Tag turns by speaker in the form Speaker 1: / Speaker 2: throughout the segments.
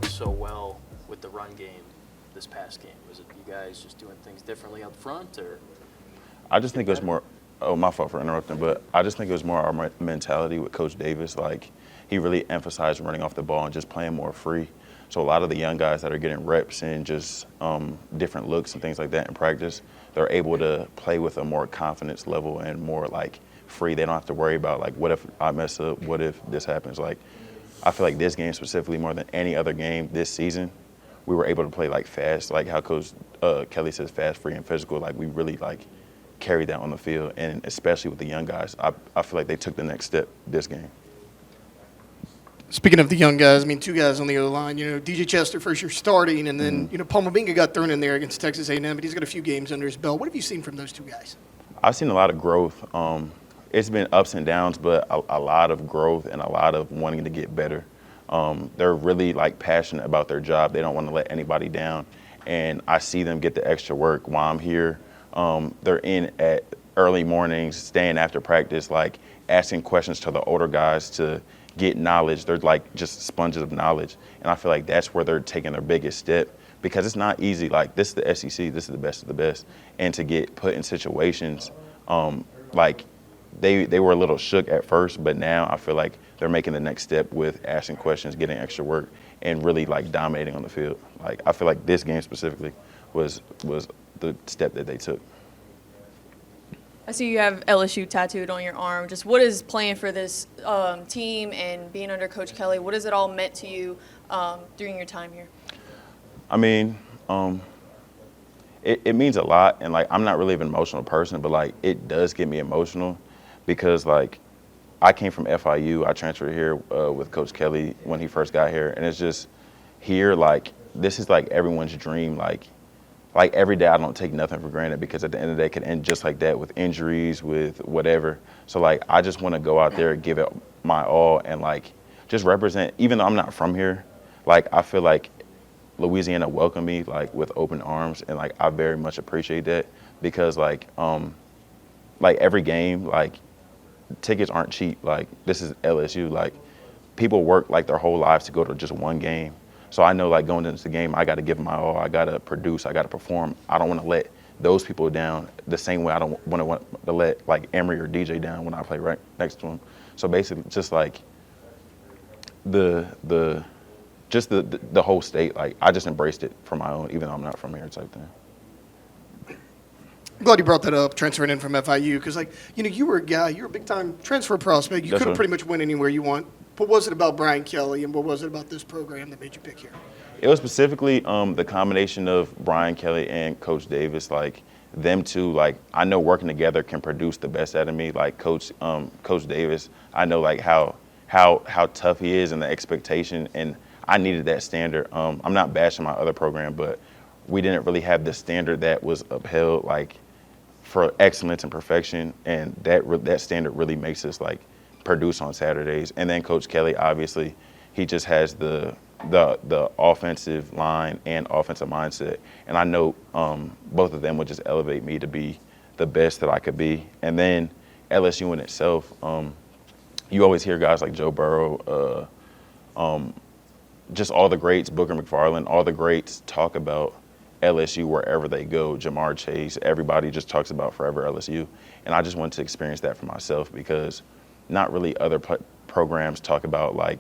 Speaker 1: worked so well with the run game this past game? Was it you guys just doing things differently up front, or?
Speaker 2: I just think it was more. Oh, my fault for interrupting, but I just think it was more our mentality with Coach Davis. Like, he really emphasized running off the ball and just playing more free. So a lot of the young guys that are getting reps and just different looks and things like that in practice, they're able to play with a more confidence level and more like free. They don't have to worry about like, what if I mess up? What if this happens? Like, I feel like this game specifically more than any other game this season, we were able to play like fast, like how Coach Kelly says, fast, free, and physical. Like, we really like carried that on the field, and especially with the young guys, I feel like they took the next step this game.
Speaker 3: Speaking of the young guys, I mean, two guys on the other line. DJ Chester first year starting, and then Paul Mabinga got thrown in there against Texas A&M, but he's got a few games under his belt. What have you seen from those two guys?
Speaker 2: I've seen a lot of growth. It's been ups and downs, but a lot of growth and a lot of wanting to get better. They're really like passionate about their job. They don't want to let anybody down, and I see them get the extra work while I'm here. They're in at early mornings, staying after practice, like asking questions to the older guys to get knowledge. They're like just sponges of knowledge. And I feel like that's where they're taking their biggest step, because it's not easy. Like, this is the SEC, this is the best of the best. And to get put in situations, like they were a little shook at first, but now I feel like they're making the next step with asking questions, getting extra work, and really like dominating on the field. Like, I feel like this game specifically was the step that they took.
Speaker 4: I see you have LSU tattooed on your arm. Just what is playing for this team and being under Coach Kelly, what has it all meant to you during your time here?
Speaker 2: I mean, it means a lot, and like, I'm not really an emotional person, but like, it does get me emotional, because like, I came from FIU. I transferred here with Coach Kelly when he first got here, and it's just here, like, this is like everyone's dream. Like every day I don't take nothing for granted, because at the end of the day it could end just like that, with injuries, with whatever. So like, I just want to go out there and give it my all and like just represent, even though I'm not from here. Like, I feel like Louisiana welcomed me like with open arms, and like, I very much appreciate that, because like every game, like, tickets aren't cheap. Like, this is LSU. Like, people work like their whole lives to go to just one game. So I know, like, going into the game, I got to give my all. I got to produce. I got to perform. I don't want to let those people down the same way I don't want to let, like, Emory or DJ down when I play right next to them. So basically, just like the whole state, like, I just embraced it for my own, even though I'm not from here, type thing.
Speaker 3: I'm glad you brought that up, transferring in from FIU, because, like, you were a guy, you were a big-time transfer prospect. You could have pretty much went anywhere you want. What was it about Brian Kelly, and what was it about this program that made you pick here?
Speaker 2: It was specifically the combination of Brian Kelly and Coach Davis. Like, them two, like, I know working together can produce the best out of me. Like, Coach Davis, I know, like, how tough he is and the expectation, and I needed that standard. I'm not bashing my other program, but we didn't really have the standard that was upheld, like, for excellence and perfection, and that standard really makes us, like, produce on Saturdays. And then Coach Kelly, obviously, he just has the offensive line and offensive mindset. And I know both of them would just elevate me to be the best that I could be. And then LSU in itself, you always hear guys like Joe Burrow, just all the greats, Booker McFarland, all the greats talk about LSU wherever they go. Jamar Chase, everybody just talks about forever LSU. And I just wanted to experience that for myself, because not really other programs talk about, like,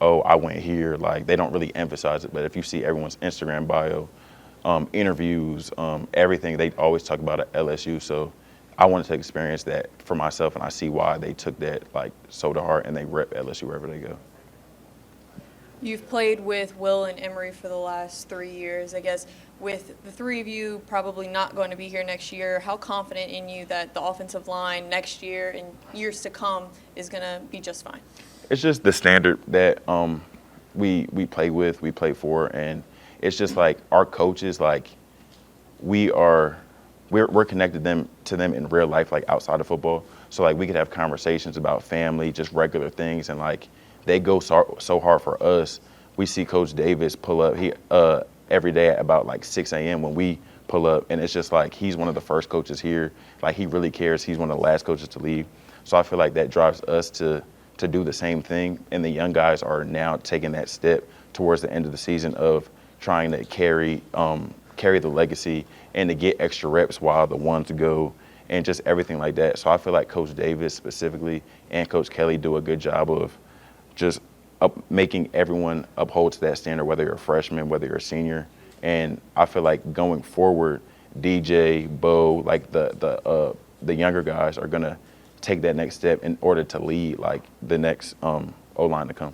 Speaker 2: oh, I went here. Like, they don't really emphasize it. But if you see everyone's Instagram bio, interviews, everything, they always talk about at LSU. So I wanted to experience that for myself, and I see why they took that, like, so to heart, and they rep LSU wherever they go.
Speaker 4: You've played with Will and Emory for the last 3 years. I guess with the three of you probably not going to be here next year, how confident in you that the offensive line next year and years to come is going to be just fine?
Speaker 2: It's just the standard that we play with, we play for, and it's just like our coaches, like, we're connected to them in real life, like outside of football. So like, we could have conversations about family, just regular things, and like, they go so hard for us. We see Coach Davis pull up every day at about like 6 a.m. when we pull up, and it's just like, he's one of the first coaches here. Like, he really cares. He's one of the last coaches to leave. So I feel like that drives us to do the same thing, and the young guys are now taking that step towards the end of the season of trying to carry the legacy and to get extra reps while the ones go and just everything like that. So I feel like Coach Davis specifically and Coach Kelly do a good job of just making everyone uphold to that standard, whether you're a freshman, whether you're a senior. And I feel like going forward, DJ, Bo, like the younger guys are gonna take that next step in order to lead like the next O-line to come.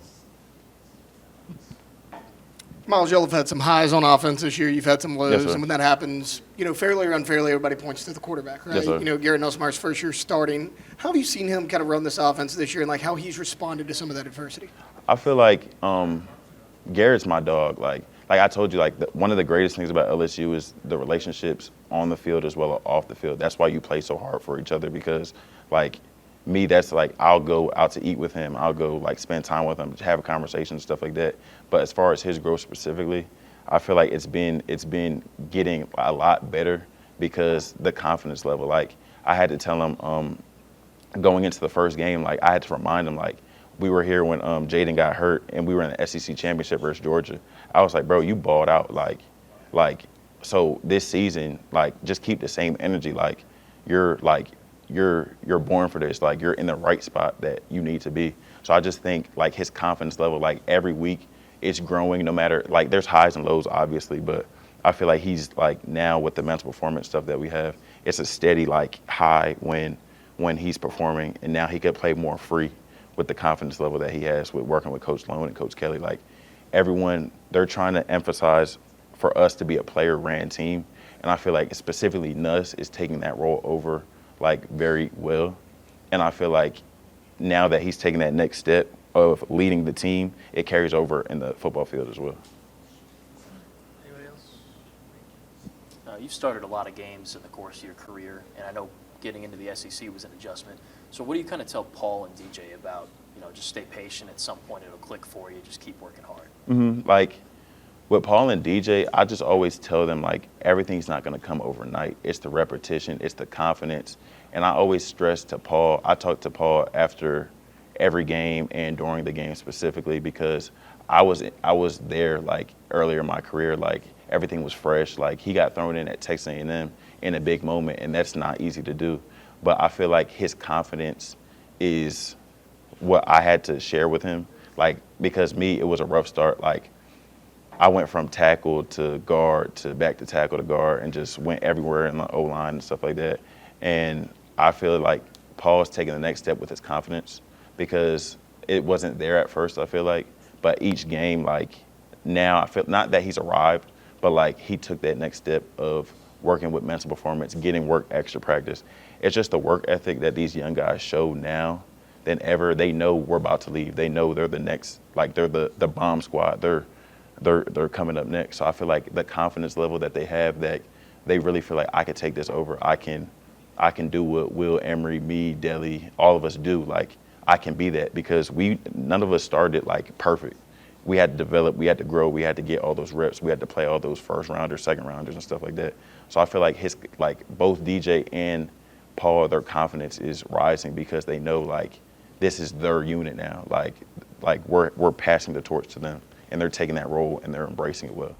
Speaker 3: Miles, y'all have had some highs on offense this year. You've had some lows,
Speaker 2: Yes, sir.
Speaker 3: and when that happens, fairly or unfairly, everybody points to the quarterback, right?
Speaker 2: Yes, sir.
Speaker 3: Garrett Nussmeier's first year starting. How have you seen him kind of run this offense this year, and like how he's responded to some of that adversity?
Speaker 2: I feel like Garrett's my dog. Like I told you, like one of the greatest things about LSU is the relationships on the field as well as off the field. That's why you play so hard for each other because, like, me, that's like I'll go out to eat with him. I'll go like spend time with him, have a conversation and stuff like that. But as far as his growth specifically, I feel like it's been getting a lot better because the confidence level. Like I had to tell him going into the first game, like I had to remind him like we were here when Jaden got hurt and we were in the SEC championship versus Georgia. I was like, bro, you balled out like so this season, like just keep the same energy. Like you're born for this. Like you're in the right spot that you need to be. So I just think like his confidence level, like every week it's growing no matter, like there's highs and lows obviously, but I feel like he's like now with the mental performance stuff that we have, it's a steady like high when he's performing and now he could play more free with the confidence level that he has with working with Coach Sloan and Coach Kelly. Like everyone, they're trying to emphasize for us to be a player-ran team. And I feel like specifically Nuss is taking that role over like very well. And I feel like now that he's taking that next step of leading the team, it carries over in the football field as well.
Speaker 1: Anybody else? You've started a lot of games in the course of your career, and I know getting into the SEC was an adjustment. So what do you kind of tell Paul and DJ about, just stay patient, at some point it'll click for you, just keep working hard?
Speaker 2: Like with Paul and DJ, I just always tell them like everything's not going to come overnight. It's the repetition, it's the confidence. And I always stress to Paul, I talk to Paul after every game and during the game specifically because I was there like earlier in my career, like everything was fresh. Like he got thrown in at Texas A&M in a big moment and that's not easy to do. But I feel like his confidence is what I had to share with him. Like because it was a rough start. Like I went from tackle to guard to back to tackle to guard and just went everywhere in the O-line and stuff like that. And I feel like Paul's taking the next step with his confidence because it wasn't there at first, I feel like. But each game, like now I feel not that he's arrived, but like he took that next step of working with mental performance, getting work, extra practice. It's just the work ethic that these young guys show now than ever. They know we're about to leave. They know they're the next, like they're the bomb squad. They're coming up next. So I feel like the confidence level that they have, that they really feel like I can take this over. I can do what Will, Emery, me, Deli, all of us do. Like I can be that because none of us started like perfect. We had to develop, we had to grow, we had to get all those reps, we had to play all those first rounders, second rounders and stuff like that. So I feel like both DJ and Paul, their confidence is rising because they know like this is their unit now. Like we're passing the torch to them and they're taking that role and they're embracing it well.